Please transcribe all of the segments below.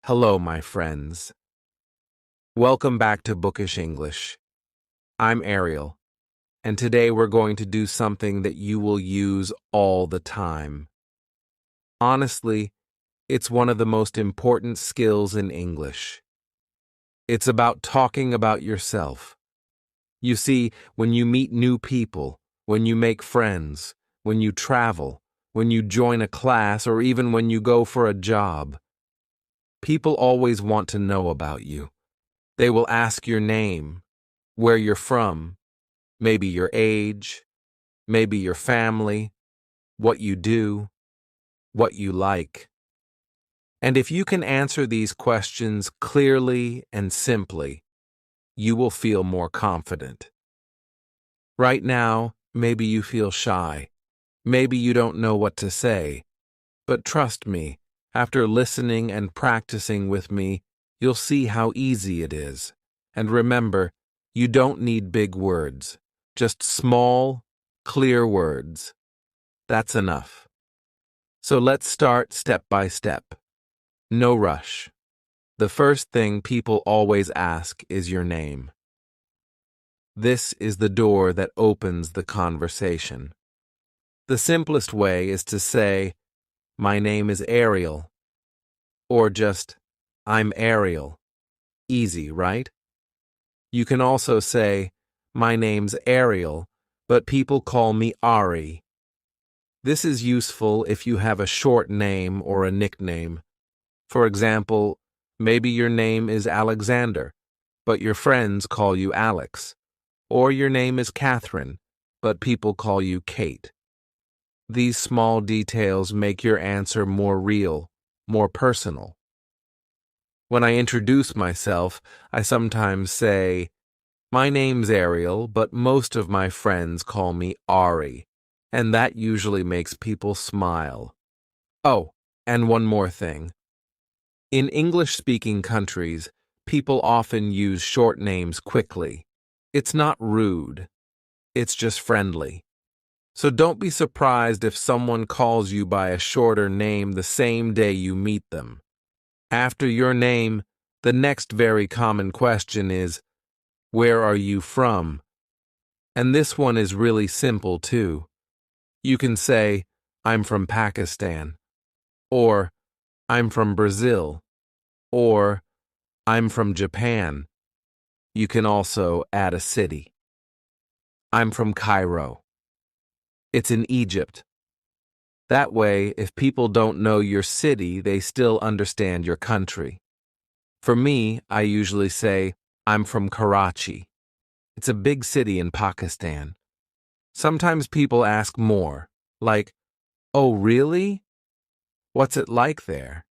Hello, my friends. Welcome back to Bookish English. I'm Ariel, and today we're going to do something that you will use all the time. Honestly, it's one of the most important skills in English. It's about talking about yourself. You see, when you meet new people, when you make friends, when you travel, when you join a class, or even when you go for a job, people always want to know about you. They will ask your name, where you're from, maybe your age, maybe your family, what you do, what you like. And if you can answer these questions clearly and simply, you will feel more confident. Right now, maybe you feel shy. Maybe you don't know what to say. But trust me, after listening and practicing with me, you'll see how easy it is. And remember, you don't need big words, just small, clear words. That's enough. So let's start step by step. No rush. The first thing people always ask is your name. This is the door that opens the conversation. The simplest way is to say, "My name is Ariel," or just, "I'm Ariel." Easy, right? You can also say, "My name's Ariel, but people call me Ari." This is useful if you have a short name or a nickname. For example, maybe your name is Alexander, but your friends call you Alex. Or your name is Catherine, but people call you Kate. These small details make your answer more real, more personal. When I introduce myself, I sometimes say, "My name's Ariel, but most of my friends call me Ari," and that usually makes people smile. Oh, and one more thing. In English-speaking countries, people often use short names quickly. It's not rude. It's just friendly. So don't be surprised if someone calls you by a shorter name the same day you meet them. After your name, the next very common question is, "Where are you from?" And this one is really simple too. You can say, "I'm from Pakistan," or "I'm from Brazil," or "I'm from Japan." You can also add a city. "I'm from Cairo." It's in Egypt. That way, if people don't know your city, they still understand your country. For me, I usually say, "I'm from Karachi." It's a big city in Pakistan. Sometimes people ask more, like, "Oh, really? What's it like there?"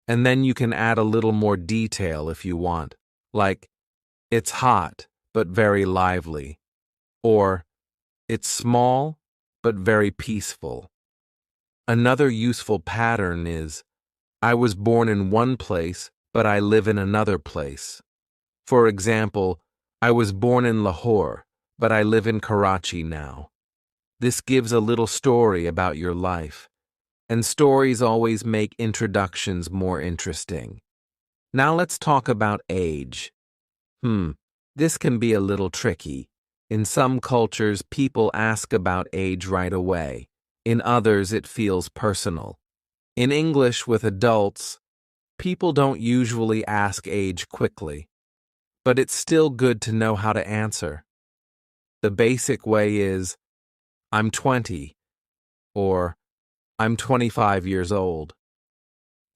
And then you can add a little more detail if you want, like, "It's hot, but very lively," or "It's small, but very peaceful." Another useful pattern is, "I was born in one place, but I live in another place." For example, "I was born in Lahore, but I live in Karachi now." This gives a little story about your life, and stories always make introductions more interesting. Now let's talk about age. This can be a little tricky. In some cultures, people ask about age right away. In others, it feels personal. In English with adults, people don't usually ask age quickly, but it's still good to know how to answer. The basic way is, "I'm 20," or "I'm 25 years old."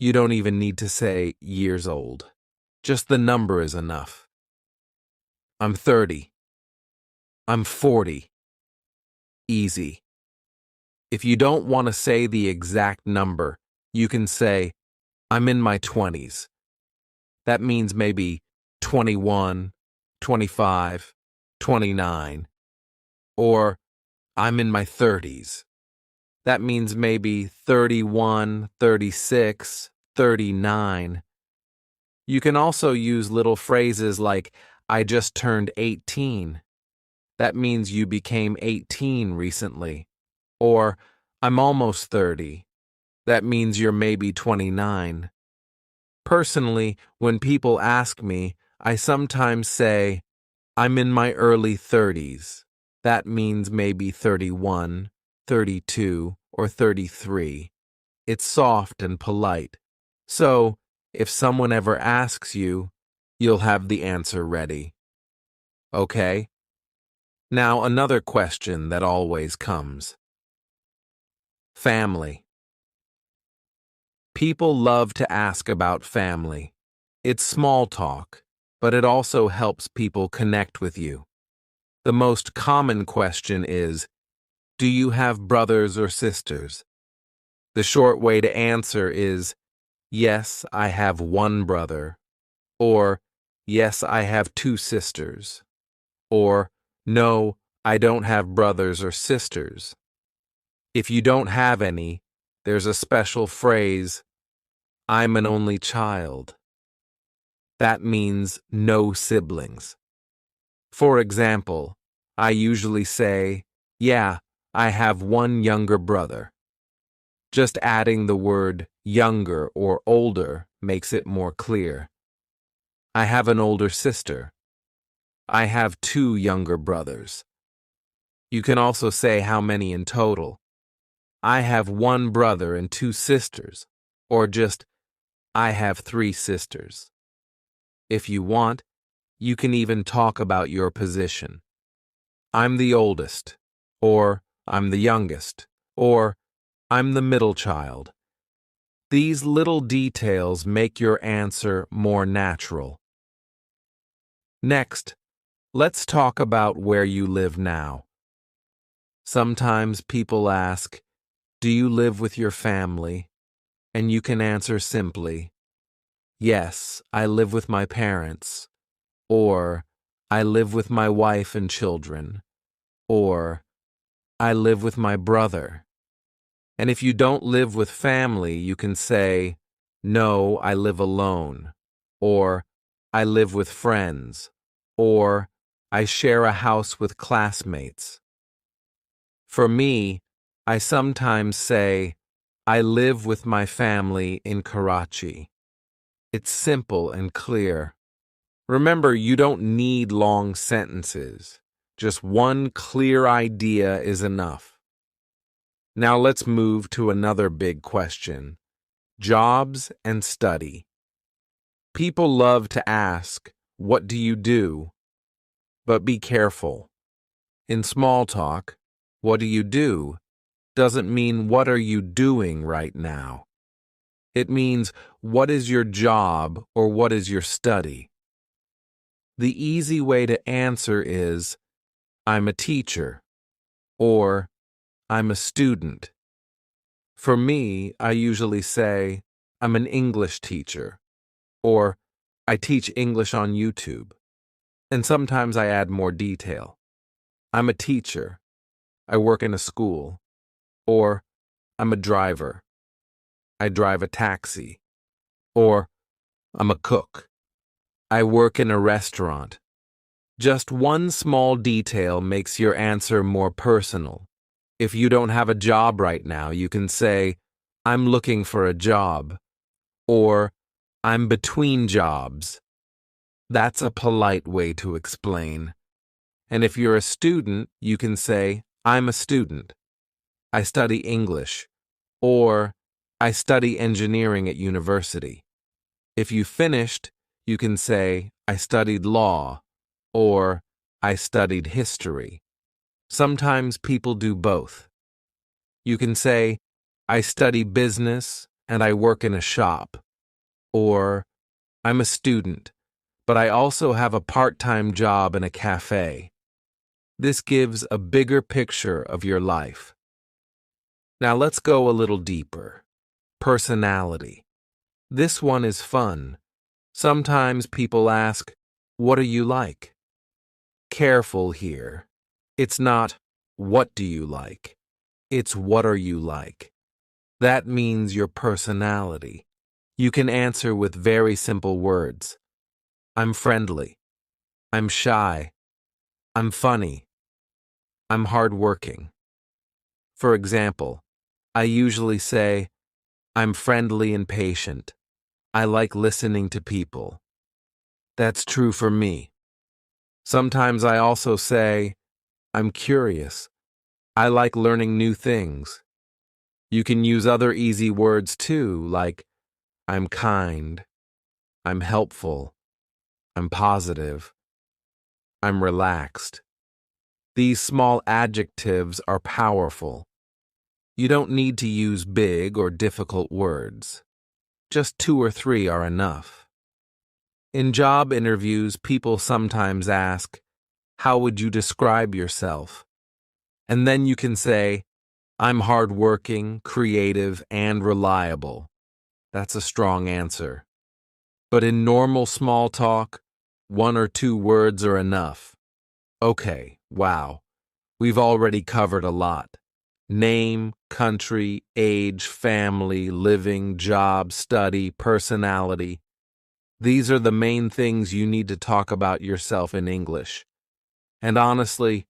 You don't even need to say years old. Just the number is enough. "I'm 30. I'm 40. Easy. If you don't want to say the exact number, you can say, "I'm in my 20s. That means maybe 21, 25, 29. Or, "I'm in my 30s. That means maybe 31, 36, 39. You can also use little phrases like, "I just turned 18. That means you became 18 recently. Or, "I'm almost 30. That means you're maybe 29. Personally, when people ask me, I sometimes say, I'm in my early 30s. That means maybe 31, 32, or 33. It's soft and polite. So, if someone ever asks you, you'll have the answer ready. Okay? Now, another question that always comes. Family. People love to ask about family. It's small talk, but it also helps people connect with you. The most common question is, do you have brothers or sisters? The short way to answer is, yes, I have one brother, or yes, I have two sisters, or no, I don't have brothers or sisters. If you don't have any, there's a special phrase, I'm an only child. That means no siblings. For example, I usually say, yeah, I have one younger brother. Just adding the word younger or older makes it more clear. I have an older sister. I have two younger brothers. You can also say how many in total. I have one brother and two sisters, or just, I have three sisters. If you want, you can even talk about your position. I'm the oldest, or I'm the youngest, or I'm the middle child. These little details make your answer more natural. Next, let's talk about where you live now. Sometimes people ask, do you live with your family? And you can answer simply, yes, I live with my parents, or I live with my wife and children, or I live with my brother. And if you don't live with family, you can say, no, I live alone, or I live with friends, or I share a house with classmates. For me, I sometimes say, I live with my family in Karachi. It's simple and clear. Remember, you don't need long sentences. Just one clear idea is enough. Now let's move to another big question. Jobs and study. People love to ask, what do you do? But be careful. In small talk, what do you do doesn't mean what are you doing right now. It means what is your job or what is your study. The easy way to answer is, I'm a teacher, or I'm a student. For me, I usually say, I'm an English teacher, or I teach English on YouTube. And sometimes I add more detail. I'm a teacher. I work in a school. Or I'm a driver. I drive a taxi. Or I'm a cook. I work in a restaurant. Just one small detail makes your answer more personal. If you don't have a job right now, you can say, I'm looking for a job. Or I'm between jobs. That's a polite way to explain. And if you're a student, you can say, I'm a student. I study English. Or I study engineering at university. If you finished, you can say, I studied law. Or I studied history. Sometimes people do both. You can say, I study business and I work in a shop. Or I'm a student, but I also have a part-time job in a cafe. This gives a bigger picture of your life. Now let's go a little deeper. Personality. This one is fun. Sometimes people ask, what are you like? Careful here. It's not, what do you like? It's what are you like? That means your personality. You can answer with very simple words. I'm friendly. I'm shy. I'm funny. I'm hardworking. For example, I usually say, I'm friendly and patient. I like listening to people. That's true for me. Sometimes I also say, I'm curious. I like learning new things. You can use other easy words too, like I'm kind, I'm helpful, I'm positive, I'm relaxed. These small adjectives are powerful. You don't need to use big or difficult words. Just 2 or 3 are enough. In job interviews, people sometimes ask, how would you describe yourself? And then you can say, I'm hardworking, creative, and reliable. That's a strong answer. But in normal small talk, 1 or 2 words are enough. Okay, wow. We've already covered a lot. Name, country, age, family, living, job, study, personality. These are the main things you need to talk about yourself in English. And honestly,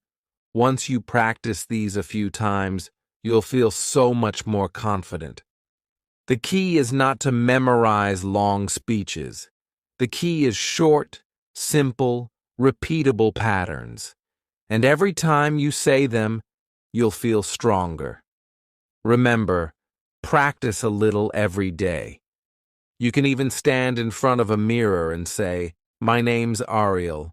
once you practice these a few times, you'll feel so much more confident. The key is not to memorize long speeches. The key is short, simple, repeatable patterns. And every time you say them, you'll feel stronger. Remember, practice a little every day. You can even stand in front of a mirror and say, my name's Ariel.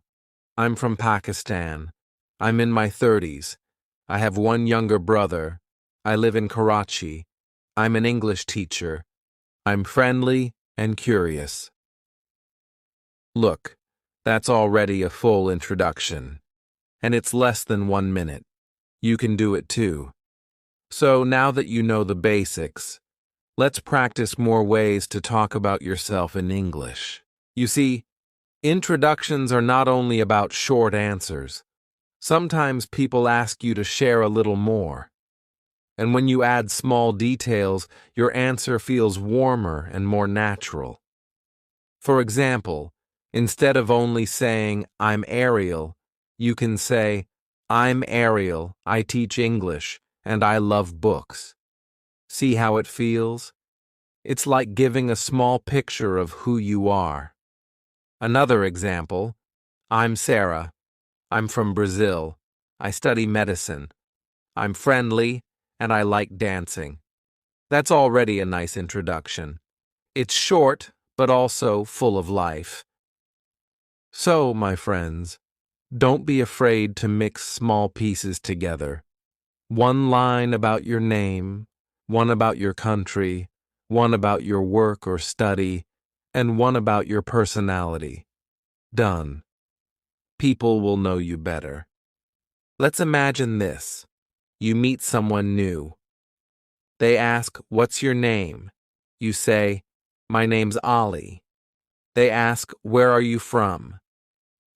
I'm from Pakistan. I'm in my 30s. I have 1 younger brother. I live in Karachi. I'm an English teacher. I'm friendly and curious. Look, that's already a full introduction. And it's less than 1 minute. You can do it too. So now that you know the basics, let's practice more ways to talk about yourself in English. You see, introductions are not only about short answers. Sometimes people ask you to share a little more. And when you add small details, your answer feels warmer and more natural. For example, instead of only saying, I'm Ariel, you can say, I'm Ariel, I teach English, and I love books. See how it feels? It's like giving a small picture of who you are. Another example, I'm Sarah. I'm from Brazil. I study medicine. I'm friendly, and I like dancing. That's already a nice introduction. It's short, but also full of life. So, my friends, don't be afraid to mix small pieces together. 1 line about your name, 1 about your country, 1 about your work or study, and 1 about your personality. Done. People will know you better. Let's imagine this. You meet someone new. They ask, what's your name? You say, my name's Ali. They ask, where are you from?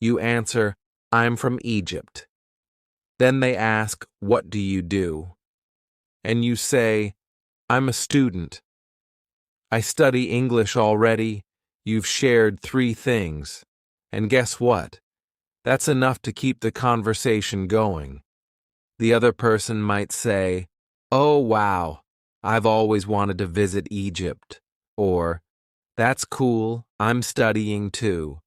You answer, I'm from Egypt. Then they ask, what do you do? And you say, I'm a student. I study English already. You've shared 3 things. And guess what? That's enough to keep the conversation going. The other person might say, oh, wow, I've always wanted to visit Egypt. Or, that's cool, I'm studying too.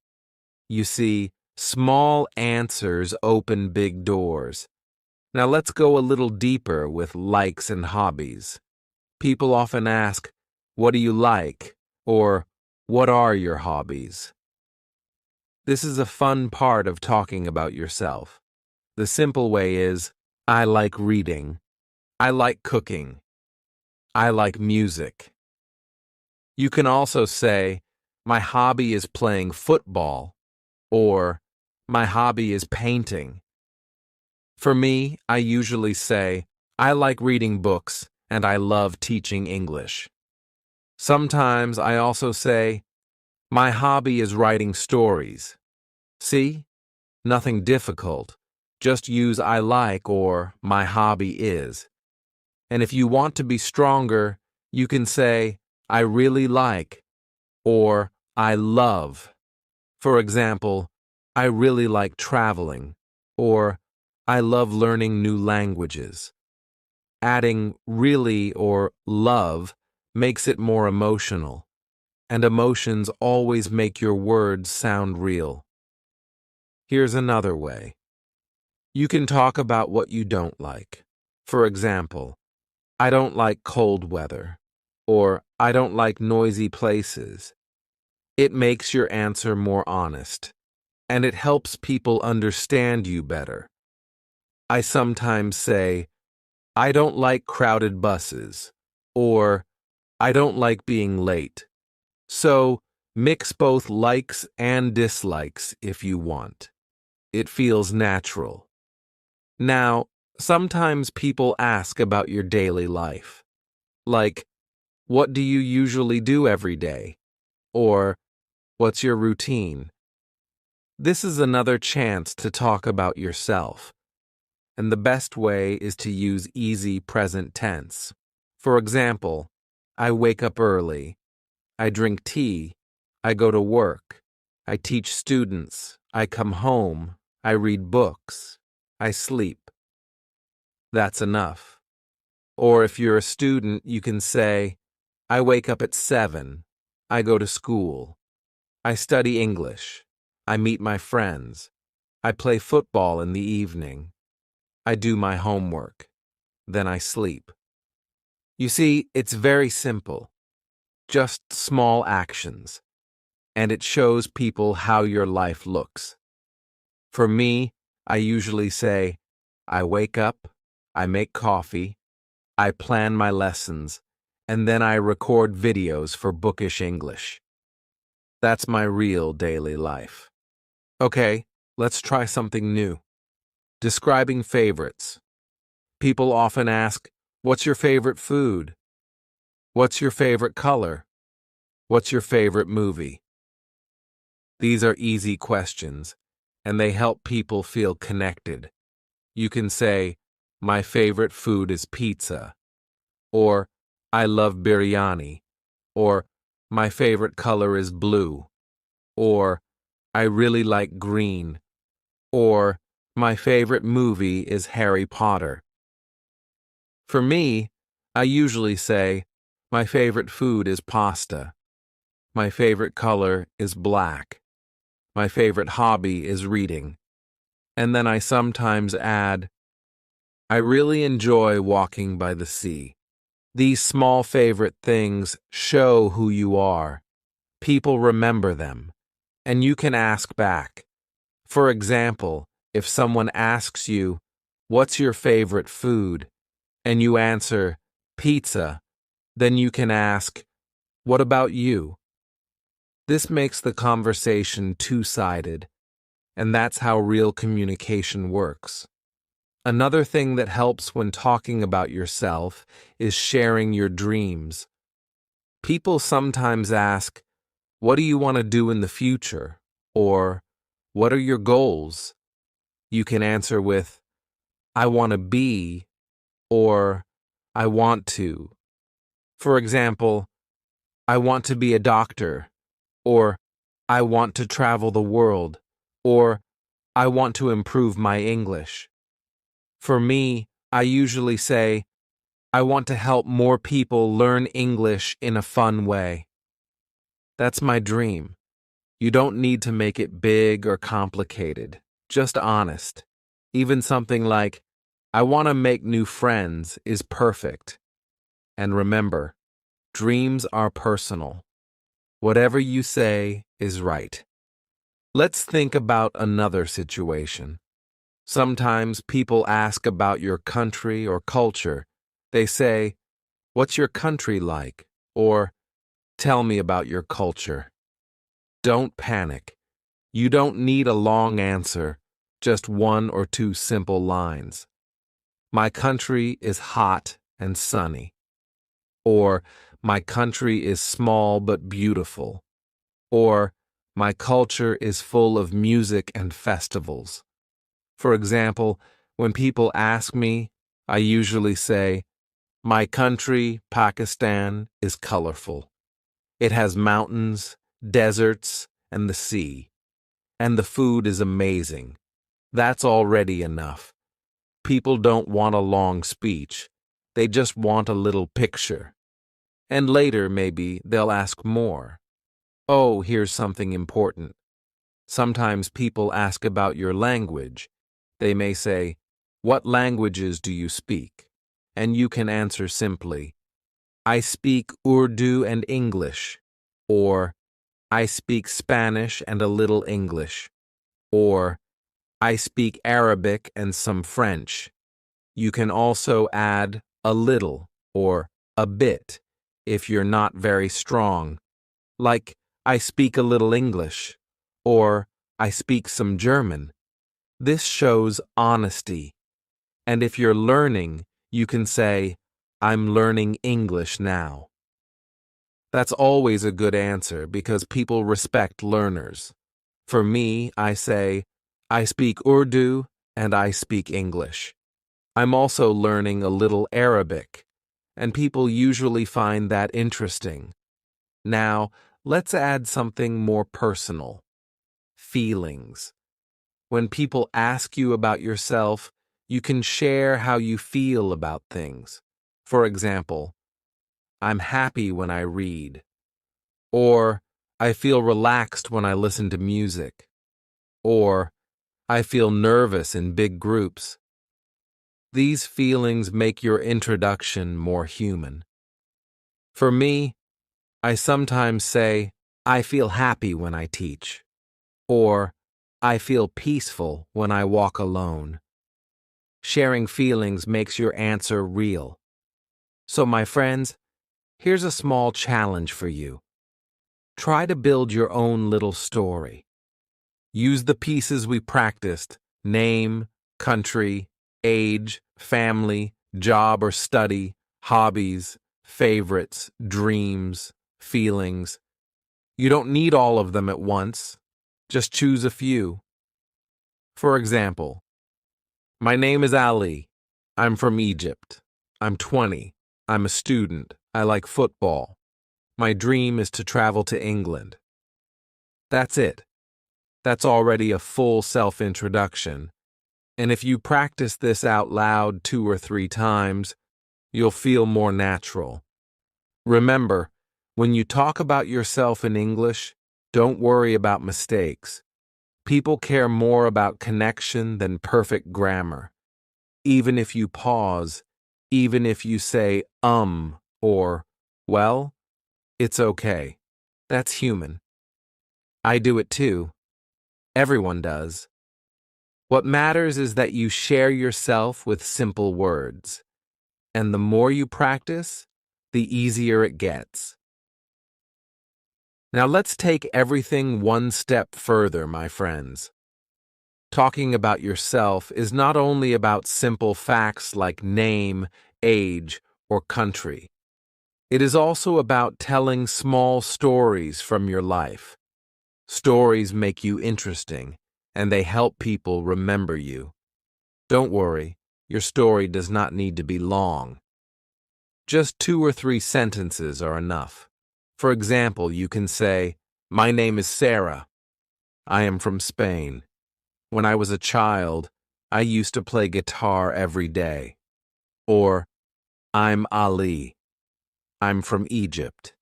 You see, small answers open big doors. Now let's go a little deeper with likes and hobbies. People often ask, what do you like? Or, what are your hobbies? This is a fun part of talking about yourself. The simple way is, I like reading. I like cooking. I like music. You can also say, my hobby is playing football, or my hobby is painting. For me, I usually say, I like reading books and I love teaching English. Sometimes I also say, my hobby is writing stories. See? Nothing difficult. Just use I like or my hobby is. And if you want to be stronger, you can say, I really like, or I love. For example, I really like traveling, or I love learning new languages. Adding really or love makes it more emotional. and emotions always make your words sound real. Here's another way. You can talk about what you don't like. For example, I don't like cold weather, or I don't like noisy places. It makes your answer more honest, and it helps people understand you better. I sometimes say, I don't like crowded buses, or I don't like being late. So, mix both likes and dislikes if you want. It feels natural. Now, sometimes people ask about your daily life. Like, what do you usually do every day? Or, what's your routine? This is another chance to talk about yourself. And the best way is to use easy present tense. For example, I wake up early. I drink tea. I go to work. I teach students. I come home. I read books. I sleep. That's enough. Or if you're a student, you can say, I wake up at 7. I go to school. I study English. I meet my friends. I play football in the evening. I do my homework. Then I sleep. You see, it's very simple. Just small actions. And it shows people how your life looks. For me, I usually say, I wake up, I make coffee, I plan my lessons, and then I record videos for Bookish English. That's my real daily life. Okay, let's try something new. Describing favorites. People often ask, what's your favorite food? What's your favorite color? What's your favorite movie? These are easy questions, and they help people feel connected. You can say, my favorite food is pizza, or I love biryani, or my favorite color is blue, or I really like green, or my favorite movie is Harry Potter. For me, I usually say, my favorite food is pasta. My favorite color is black. My favorite hobby is reading. And then I sometimes add, I really enjoy walking by the sea. These small favorite things show who you are. People remember them, and you can ask back. For example, if someone asks you, what's your favorite food? And you answer, pizza, then you can ask, what about you? This makes the conversation two-sided, and that's how real communication works. Another thing that helps when talking about yourself is sharing your dreams. People sometimes ask, what do you want to do in the future? Or, what are your goals? You can answer with, I want to be, or I want to. For example, I want to be a doctor, or I want to travel the world, or I want to improve my English. For me, I usually say, I want to help more people learn English in a fun way. That's my dream. You don't need to make it big or complicated, just honest. Even something like, I want to make new friends is perfect. And remember, dreams are personal. Whatever you say is right. Let's think about another situation. Sometimes people ask about your country or culture. They say, what's your country like? Or, tell me about your culture. Don't panic. You don't need a long answer, just one or two simple lines. My country is hot and sunny. Or, my country is small but beautiful. Or, my culture is full of music and festivals. For example, when people ask me, I usually say, my country, Pakistan, is colorful. It has mountains, deserts, and the sea. And the food is amazing. That's already enough. People don't want a long speech. They just want a little picture. And later, maybe, they'll ask more. Oh, here's something important. Sometimes people ask about your language. They may say, "What languages do you speak?" And you can answer simply, "I speak Urdu and English," or "I speak Spanish and a little English," or "I speak Arabic and some French." You can also add a little or a bit if you're not very strong, like "I speak a little English," or "I speak some German." This shows honesty. And if you're learning, you can say, "I'm learning English now." That's always a good answer because people respect learners. For me, I say, "I speak Urdu and I speak English." I'm also learning a little Arabic, and people usually find that interesting. Now, let's add something more personal. Feelings. When people ask you about yourself, you can share how you feel about things. For example, "I'm happy when I read," or "I feel relaxed when I listen to music," or "I feel nervous in big groups." These feelings make your introduction more human. For me, I sometimes say, "I feel happy when I teach," or "I feel peaceful when I walk alone." Sharing feelings makes your answer real. So, my friends, here's a small challenge for you. Try to build your own little story. Use the pieces we practiced: name, country, age, family, job or study, hobbies, favorites, dreams, feelings. You don't need all of them at once. Just choose a few. For example, "My name is Ali. I'm from Egypt. I'm 20. I'm a student. I like football. My dream is to travel to England." That's it. That's already a full self-introduction. And if you practice this out loud 2 or 3 times, you'll feel more natural. Remember, when you talk about yourself in English, don't worry about mistakes. People care more about connection than perfect grammar. Even if you pause, even if you say or "well," it's okay. That's human. I do it too. Everyone does. What matters is that you share yourself with simple words. And the more you practice, the easier it gets. Now let's take everything one step further, my friends. Talking about yourself is not only about simple facts like name, age, or country. It is also about telling small stories from your life. Stories make you interesting, and they help people remember you. Don't worry, your story does not need to be long. Just 2 or 3 sentences are enough. For example, you can say, "My name is Sarah. I am from Spain. When I was a child, I used to play guitar every day." Or, "I'm Ali. I'm from Egypt.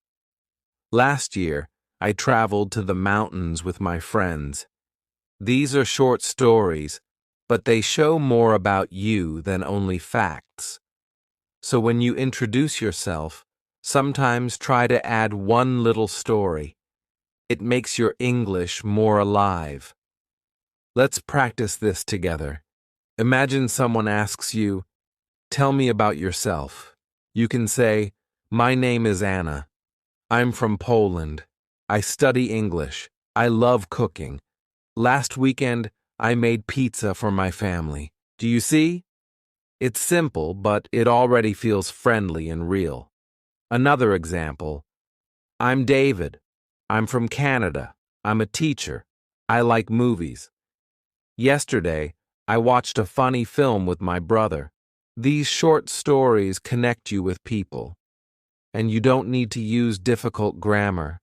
Last year, I traveled to the mountains with my friends." These are short stories, but they show more about you than only facts. So when you introduce yourself, sometimes try to add one little story. It makes your English more alive. Let's practice this together. Imagine someone asks you, "Tell me about yourself." You can say, "My name is Anna. I'm from Poland. I study English. I love cooking. Last weekend, I made pizza for my family." Do you see? It's simple, but it already feels friendly and real. Another example: "I'm David. I'm from Canada. I'm a teacher. I like movies. Yesterday, I watched a funny film with my brother." These short stories connect you with people, and you don't need to use difficult grammar,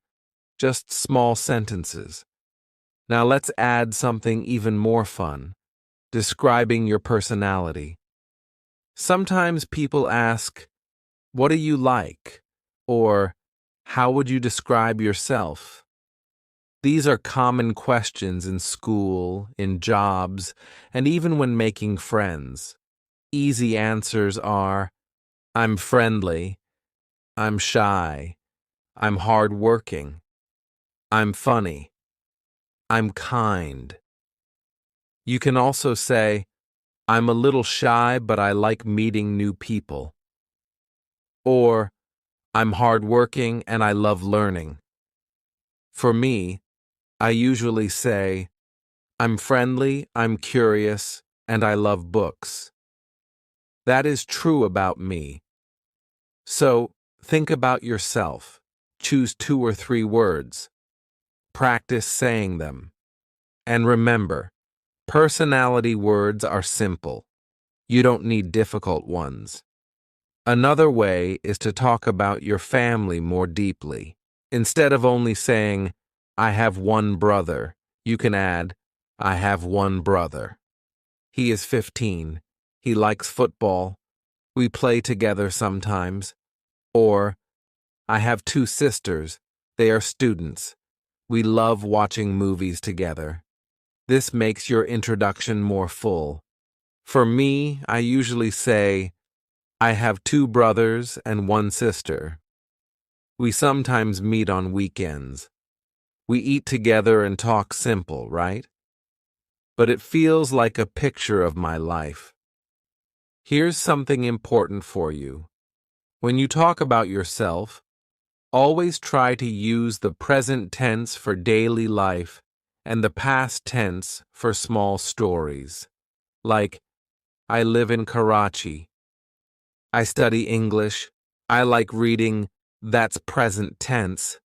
just small sentences. Now let's add something even more fun: describing your personality. Sometimes people ask, "What do you like?" or "How would you describe yourself?" These are common questions in school, in jobs, and even when making friends. Easy answers are, I'm friendly, I'm shy, I'm hardworking, I'm funny, I'm kind. You can also say, I'm a little shy, but I like meeting new people. Or, I'm hardworking and I love learning. For me, I usually say, I'm friendly, I'm curious, and I love books. That is true about me. So, think about yourself. Choose 2 or 3 words. Practice saying them. And remember, personality words are simple. You don't need difficult ones. Another way is to talk about your family more deeply. Instead of only saying, I have one brother, you can add, I have one brother. He is 15. He likes football. We play together sometimes. Or, I have 2 sisters. They are students. We love watching movies together. This makes your introduction more full. For me, I usually say, I have 2 brothers and 1 sister. We sometimes meet on weekends. We eat together and talk simple, right? But it feels like a picture of my life. Here's something important for you. When you talk about yourself, always try to use the present tense for daily life and the past tense for small stories. Like, I live in Karachi. I study English. I like reading. That's present tense.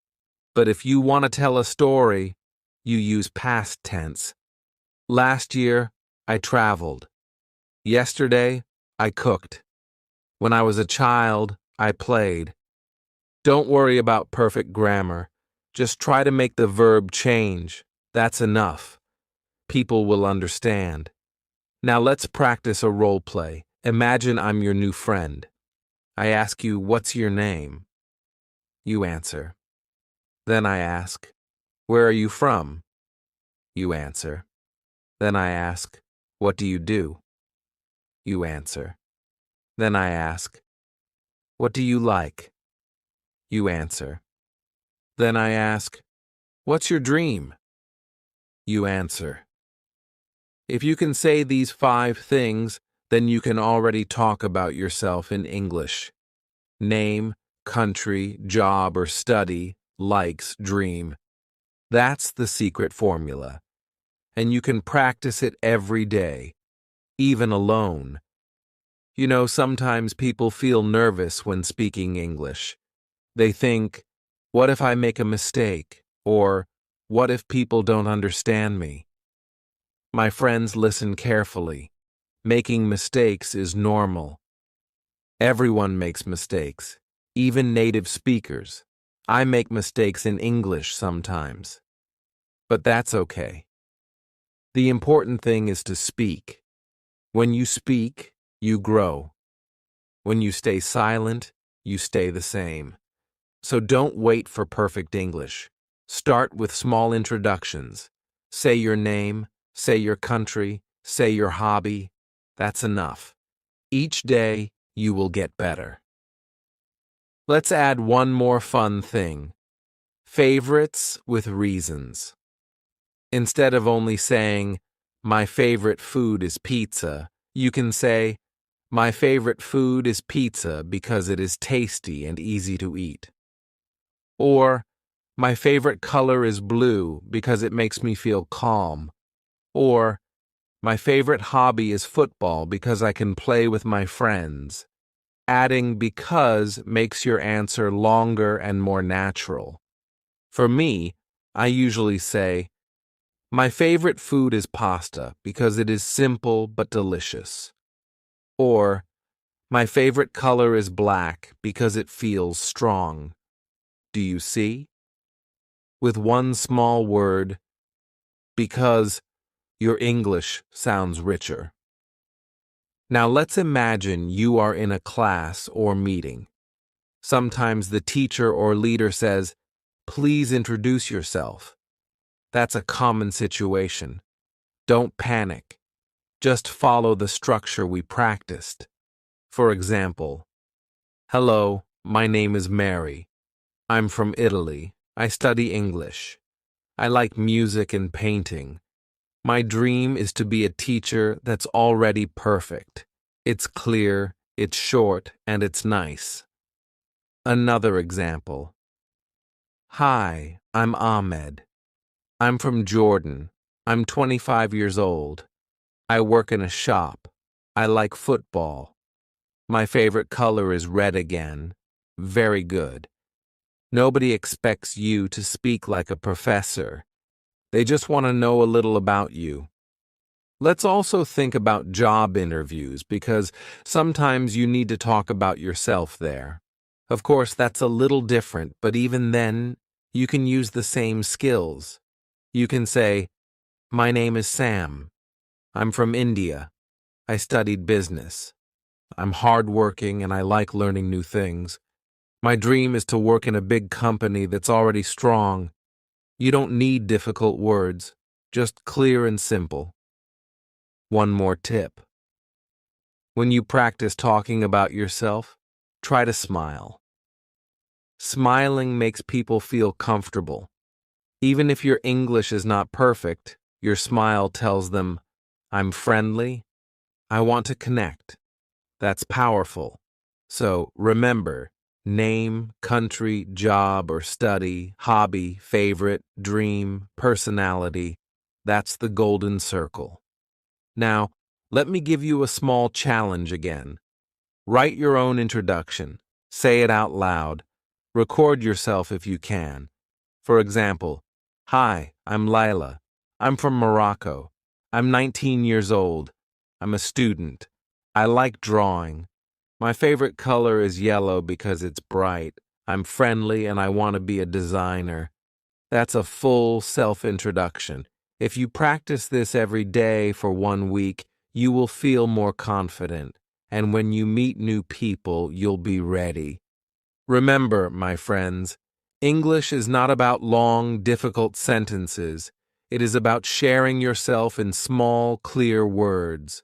But if you want to tell a story, you use past tense. Last year, I traveled. Yesterday, I cooked. When I was a child, I played. Don't worry about perfect grammar. Just try to make the verb change. That's enough. People will understand. Now let's practice a role play. Imagine I'm your new friend. I ask you, what's your name? You answer. Then I ask, where are you from? You answer. Then I ask, what do you do? You answer. Then I ask, what do you like? You answer. Then I ask, what's your dream? You answer. If you can say these 5 things, then you can already talk about yourself in English. Name, country, job or study, likes, dream. That's the secret formula. And you can practice it every day, even alone. You know, sometimes people feel nervous when speaking English. They think, what if I make a mistake? Or, what if people don't understand me? My friends, listen carefully. Making mistakes is normal. Everyone makes mistakes, even native speakers. I make mistakes in English sometimes. But that's okay. The important thing is to speak. When you speak, you grow. When you stay silent, you stay the same. So don't wait for perfect English. Start with small introductions. Say your name, say your country, say your hobby. That's enough. Each day, you will get better. Let's add one more fun thing. Favorites with reasons. Instead of only saying, my favorite food is pizza, you can say, my favorite food is pizza because it is tasty and easy to eat. Or, my favorite color is blue because it makes me feel calm. Or, my favorite hobby is football because I can play with my friends. Adding because makes your answer longer and more natural. For me, I usually say, my favorite food is pasta because it is simple but delicious. Or, my favorite color is black because it feels strong. Do you see? With one small word, because your English sounds richer. Now let's imagine you are in a class or meeting. Sometimes the teacher or leader says, please introduce yourself. That's a common situation. Don't panic. Just follow the structure we practiced. For example, hello, my name is Mary. I'm from Italy. I study English. I like music and painting. My dream is to be a teacher that's already perfect. It's clear, it's short, and it's nice. Another example. Hi, I'm Ahmed. I'm from Jordan. I'm 25 years old. I work in a shop. I like football. My favorite color is red again. Very good. Nobody expects you to speak like a professor. They just want to know a little about you. Let's also think about job interviews because sometimes you need to talk about yourself there. Of course, that's a little different, but even then, you can use the same skills. You can say, my name is Sam. I'm from India. I studied business. I'm hardworking and I like learning new things. My dream is to work in a big company that's already strong. You don't need difficult words, just clear and simple. One more tip. When you practice talking about yourself, try to smile. Smiling makes people feel comfortable. Even if your English is not perfect, your smile tells them, I'm friendly, I want to connect. That's powerful. So remember, name, country, job or study, hobby, favorite, dream, personality. That's the golden circle. Now, let me give you a small challenge again. Write your own introduction. Say it out loud. Record yourself if you can. For example, hi, I'm Lila. I'm from Morocco. I'm 19 years old. I'm a student. I like drawing. My favorite color is yellow because it's bright. I'm friendly and I want to be a designer. That's a full self-introduction. If you practice this every day for 1 week, you will feel more confident. And when you meet new people, you'll be ready. Remember, my friends, English is not about long, difficult sentences. It is about sharing yourself in small, clear words.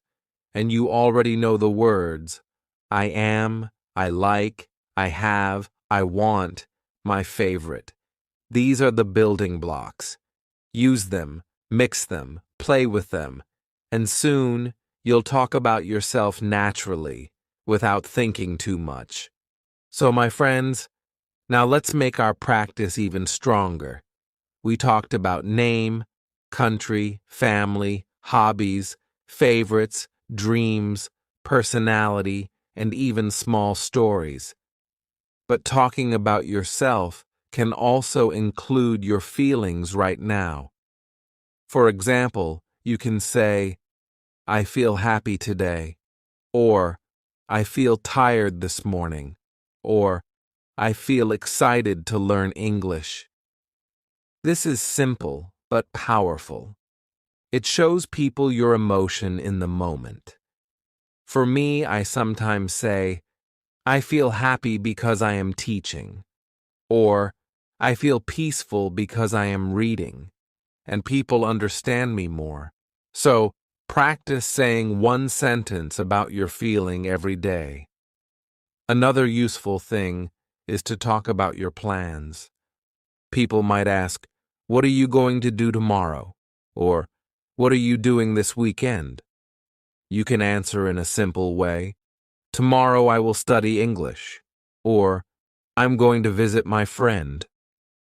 And you already know the words. I am, I like, I have, I want, my favorite. These are the building blocks. Use them, mix them, play with them, and soon you'll talk about yourself naturally, without thinking too much. So, my friends, now let's make our practice even stronger. We talked about name, country, family, hobbies, favorites, dreams, personality, and even small stories. But talking about yourself can also include your feelings right now. For example, you can say, I feel happy today, or I feel tired this morning, or I feel excited to learn English. This is simple but powerful. It shows people your emotion in the moment. For me, I sometimes say, I feel happy because I am teaching, or I feel peaceful because I am reading, and people understand me more. So, practice saying one sentence about your feeling every day. Another useful thing is to talk about your plans. People might ask, what are you going to do tomorrow? Or, what are you doing this weekend? You can answer in a simple way. Tomorrow I will study English. Or, I'm going to visit my friend.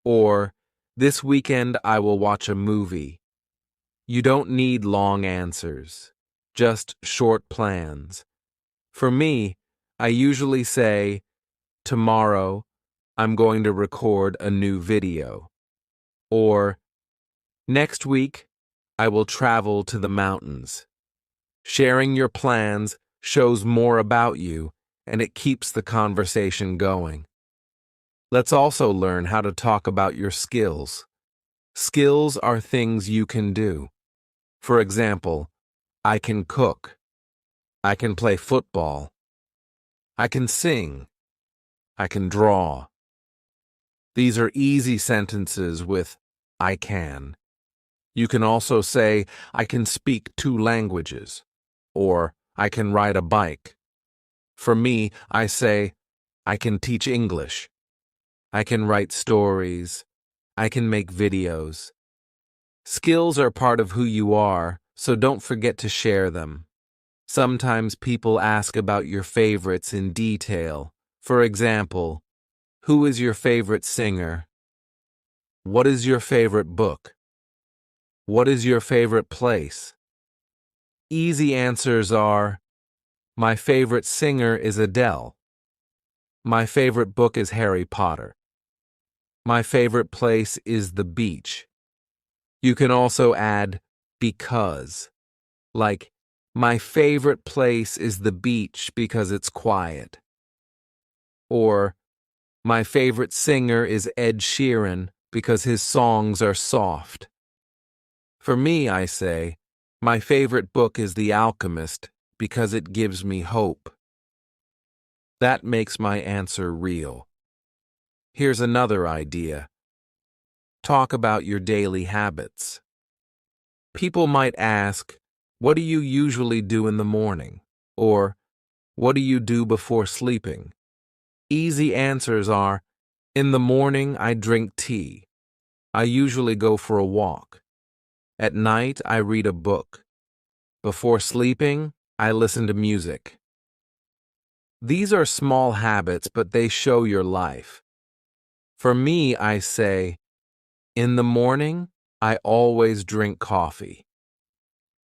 Or, this weekend I will watch a movie. You don't need long answers, just short plans. For me, I usually say, tomorrow I'm going to record a new video. Or, next week I will travel to the mountains. Sharing your plans shows more about you, and it keeps the conversation going. Let's also learn how to talk about your skills. Skills are things you can do. For example, I can cook. I can play football. I can sing. I can draw. These are easy sentences with I can. You can also say, I can speak 2 languages, or I can ride a bike. For me, I say, I can teach English. I can write stories. I can make videos. Skills are part of who you are, so don't forget to share them. Sometimes people ask about your favorites in detail. For example, who is your favorite singer? What is your favorite book? What is your favorite place? Easy answers are, my favorite singer is Adele. My favorite book is Harry Potter. My favorite place is the beach. You can also add because, like, my favorite place is the beach because it's quiet. Or, my favorite singer is Ed Sheeran because his songs are soft. For me, I say, my favorite book is The Alchemist because it gives me hope. That makes my answer real. Here's another idea. Talk about your daily habits. People might ask, what do you usually do in the morning? Or, what do you do before sleeping? Easy answers are, in the morning I drink tea. I usually go for a walk. At night I read a book. Before sleeping, I listen to music. These are small habits, but they show your life. For me, I say, in the morning, I always drink coffee.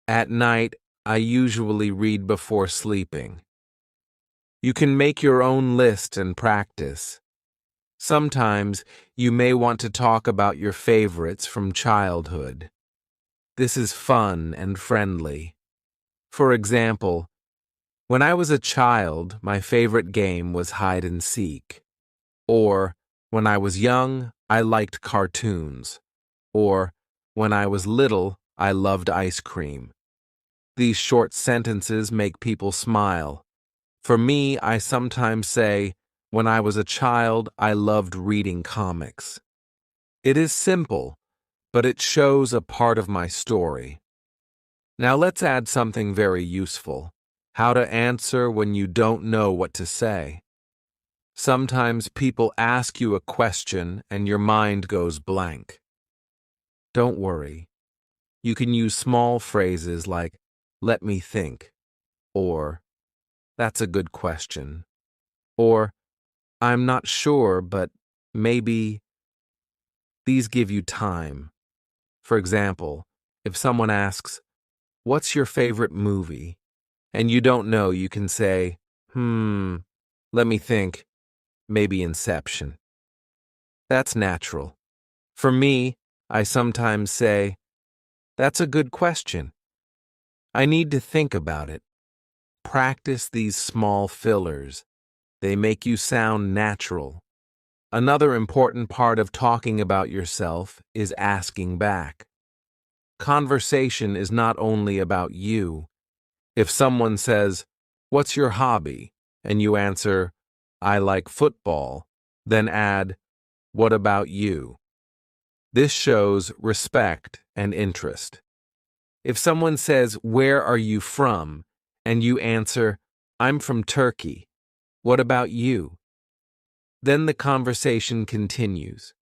At night, I usually read before sleeping. You can make your own list and practice. Sometimes you may want to talk about your favorites from childhood. This is fun and friendly. For example, when I was a child, my favorite game was hide and seek. Or, when I was young, I liked cartoons. Or, when I was little, I loved ice cream. These short sentences make people smile. For me, I sometimes say, when I was a child, I loved reading comics. It is simple, but it shows a part of my story. Now let's add something very useful. How to answer when you don't know what to say. Sometimes people ask you a question and your mind goes blank. Don't worry. You can use small phrases like, let me think, or that's a good question, or I'm not sure, but maybe. These give you time. For example, if someone asks, what's your favorite movie? And you don't know, you can say, let me think, maybe Inception. That's natural. For me, I sometimes say, that's a good question. I need to think about it. Practice these small fillers. They make you sound natural. Another important part of talking about yourself is asking back. Conversation is not only about you. If someone says, what's your hobby? And you answer, I like football, then add, what about you? This shows respect and interest. If someone says, where are you from? And you answer, I'm from Turkey. What about you? Then the conversation continues.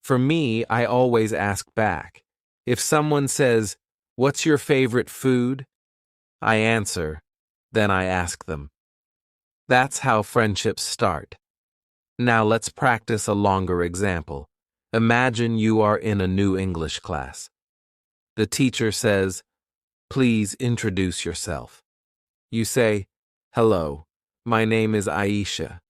For me, I always ask back. If someone says, what's your favorite food? I answer, then I ask them. That's how friendships start. Now let's practice a longer example. Imagine you are in a new English class. The teacher says, please introduce yourself. You say, hello, my name is Aisha.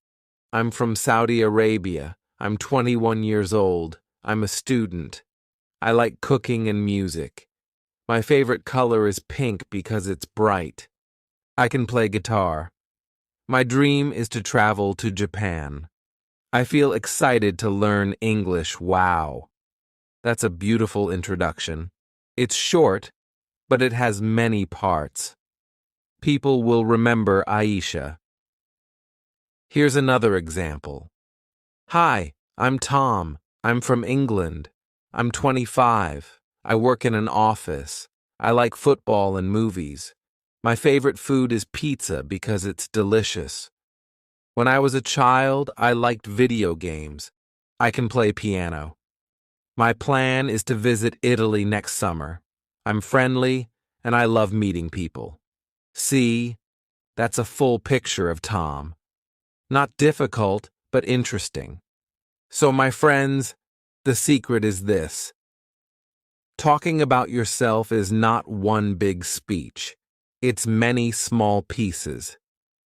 I'm from Saudi Arabia. I'm 21 years old. I'm a student. I like cooking and music. My favorite color is pink because it's bright. I can play guitar. My dream is to travel to Japan. I feel excited to learn English. Wow. That's a beautiful introduction. It's short, but it has many parts. People will remember Aisha. Here's another example. Hi, I'm Tom. I'm from England. I'm 25. I work in an office. I like football and movies. My favorite food is pizza because it's delicious. When I was a child, I liked video games. I can play piano. My plan is to visit Italy next summer. I'm friendly and I love meeting people. See, that's a full picture of Tom. Not difficult, but interesting. So, my friends, the secret is this. Talking about yourself is not one big speech. It's many small pieces.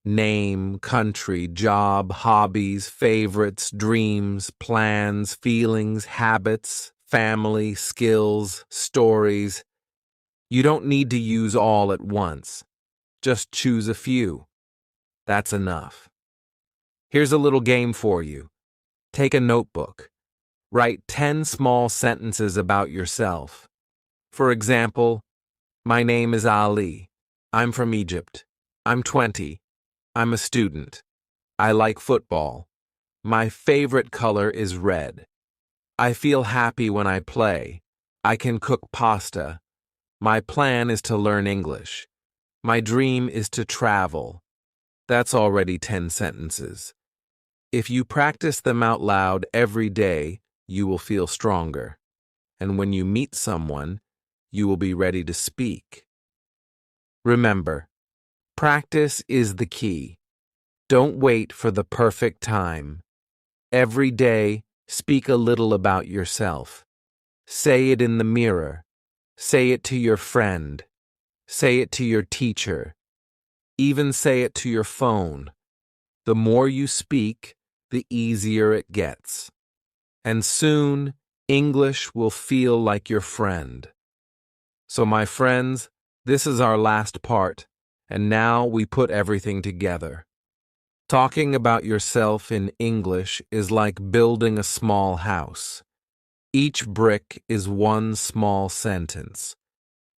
Name, country, job, hobbies, favorites, dreams, plans, feelings, habits, family, skills, stories. You don't need to use all at once. Just choose a few. That's enough. Here's a little game for you. Take a notebook. Write 10 small sentences about yourself. For example, my name is Ali. I'm from Egypt. I'm 20. I'm a student. I like football. My favorite color is red. I feel happy when I play. I can cook pasta. My plan is to learn English. My dream is to travel. That's already 10 sentences. If you practice them out loud every day, you will feel stronger. And when you meet someone, you will be ready to speak. Remember, practice is the key. Don't wait for the perfect time. Every day, speak a little about yourself. Say it in the mirror. Say it to your friend. Say it to your teacher. Even say it to your phone. The more you speak, the easier it gets. And soon, English will feel like your friend. So, my friends, this is our last part, and now we put everything together. Talking about yourself in English is like building a small house. Each brick is one small sentence.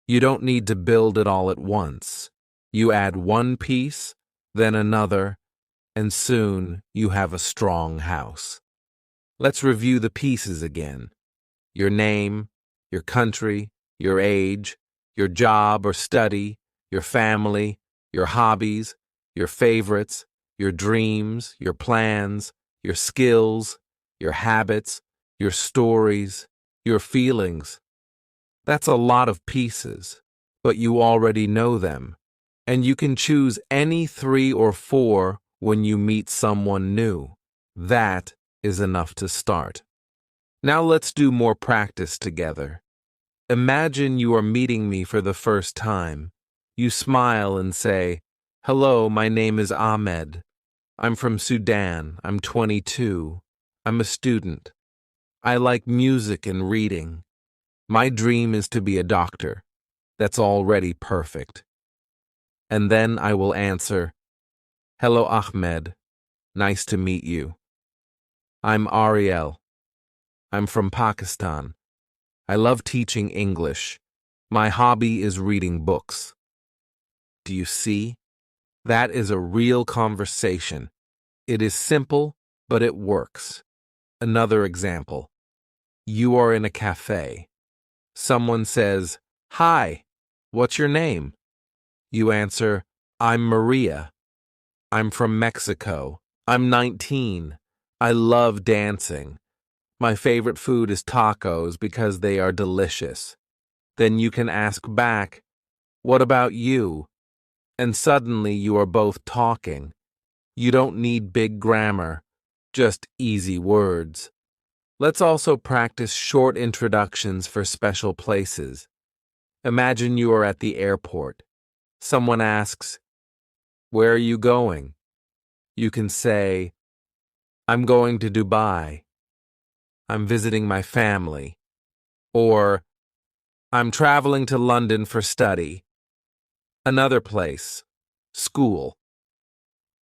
You don't need to build it all at once. You add one piece, then another, and soon you have a strong house. Let's review the pieces again. Your name, your country, your age, your job or study, your family, your hobbies, your favorites, your dreams, your plans, your skills, your habits, your stories, your feelings. That's a lot of pieces, but you already know them, and you can choose any 3 or 4 when you meet someone new. That is enough to start. Now let's do more practice together. Imagine you are meeting me for the first time. You smile and say, "Hello, my name is Ahmed. I'm from Sudan. I'm 22. I'm a student. I like music and reading. My dream is to be a doctor." That's already perfect. And then I will answer, "Hello, Ahmed. Nice to meet you. I'm Ariel. I'm from Pakistan. I love teaching English. My hobby is reading books." Do you see? That is a real conversation. It is simple, but it works. Another example. You are in a cafe. Someone says, "Hi, what's your name?" You answer, "I'm Maria. I'm from Mexico. I'm 19. I love dancing. My favorite food is tacos because they are delicious." Then you can ask back, "What about you?" And suddenly you are both talking. You don't need big grammar, just easy words. Let's also practice short introductions for special places. Imagine you are at the airport. Someone asks, "Where are you going?" You can say, "I'm going to Dubai. I'm visiting my family." Or, "I'm traveling to London for study." Another place, school.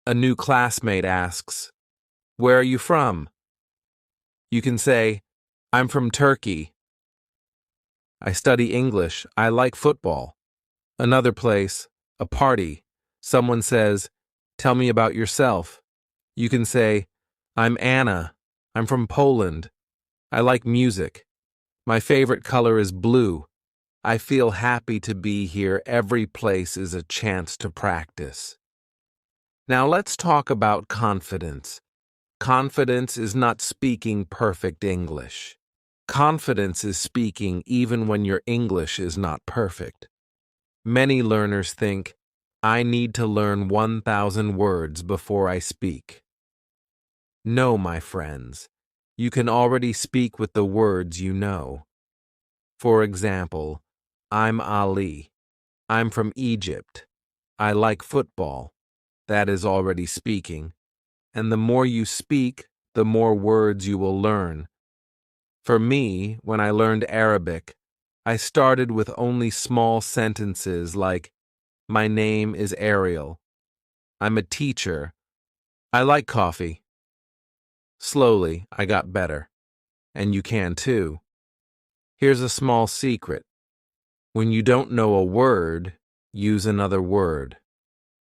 A new classmate asks, "Where are you from?" You can say, "I'm from Turkey. I study English. I like football." Another place, a party. Someone says, "Tell me about yourself." You can say, "I'm Anna. I'm from Poland. I like music. My favorite color is blue. I feel happy to be here. Every place is a chance to practice. Now let's talk about confidence. Confidence is not speaking perfect English. Confidence is speaking even when your English is not perfect. Many learners think, I need to learn 1,000 words before I speak. No, my friends, you can already speak with the words you know. For example, I'm Ali. I'm from Egypt. I like football. That is already speaking. And the more you speak, the more words you will learn. For me, when I learned Arabic, I started with only small sentences like, my name is Ariel. I'm a teacher. I like coffee. Slowly, I got better. And you can too. Here's a small secret. When you don't know a word, use another word.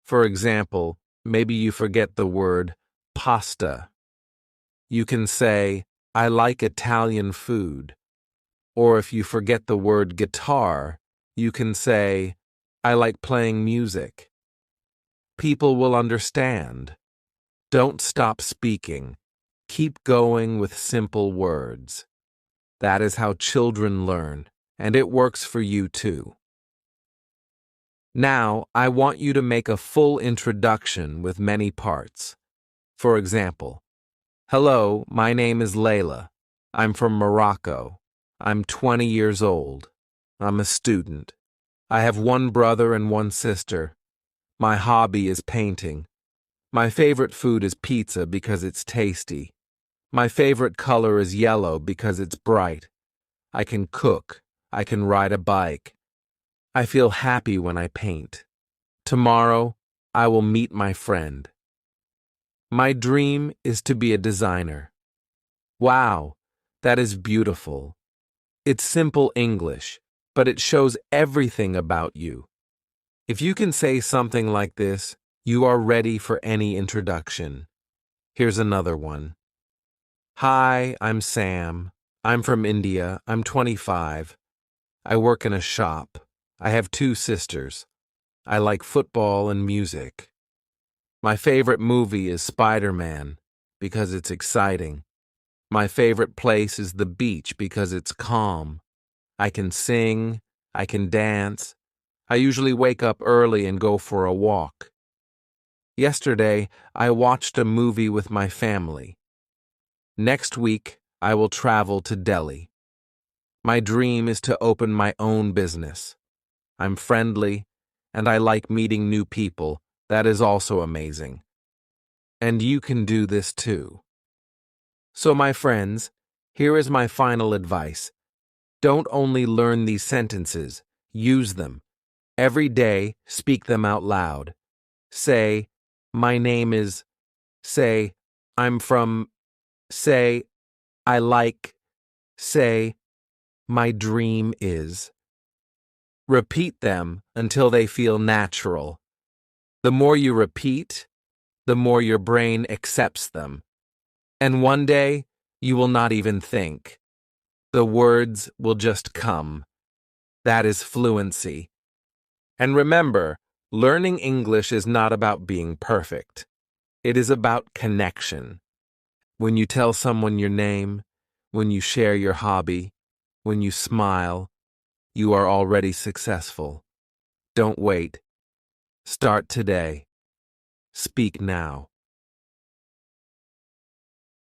For example, maybe you forget the word pasta. You can say, I like Italian food. Or if you forget the word guitar, you can say, I like playing music. People will understand. Don't stop speaking. Keep going with simple words. That is how children learn, and it works for you too. Now, I want you to make a full introduction with many parts. For example, hello, my name is Layla. I'm from Morocco. I'm 20 years old. I'm a student. I have one brother and one sister. My hobby is painting. My favorite food is pizza because it's tasty. My favorite color is yellow because it's bright. I can cook. I can ride a bike. I feel happy when I paint. Tomorrow, I will meet my friend. My dream is to be a designer. Wow, that is beautiful. It's simple English, but it shows everything about you. If you can say something like this, you are ready for any introduction. Here's another one. Hi, I'm Sam. I'm from India. I'm 25. I work in a shop. I have 2 sisters. I like football and music. My favorite movie is Spider-Man because it's exciting. My favorite place is the beach because it's calm. I can sing. I can dance. I usually wake up early and go for a walk. Yesterday, I watched a movie with my family. Next week, I will travel to Delhi. My dream is to open my own business. I'm friendly, and I like meeting new people. That is also amazing. And you can do this too. So, my friends, here is my final advice. Don't only learn these sentences, use them. Every day, speak them out loud. Say, my name is, say, I'm from, say, I like, say, my dream is. Repeat them until they feel natural. The more you repeat, the more your brain accepts them. And one day, you will not even think. The words will just come. That is fluency. And remember, learning English is not about being perfect. It is about connection. When you tell someone your name, when you share your hobby, when you smile, you are already successful. Don't wait. Start today. Speak now.